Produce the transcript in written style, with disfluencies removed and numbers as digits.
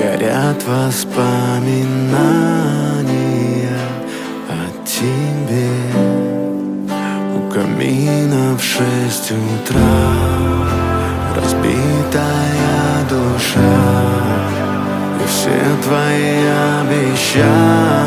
горят воспоминания о тебе. У камина в 6 утра разбитая душа, и все твои обещания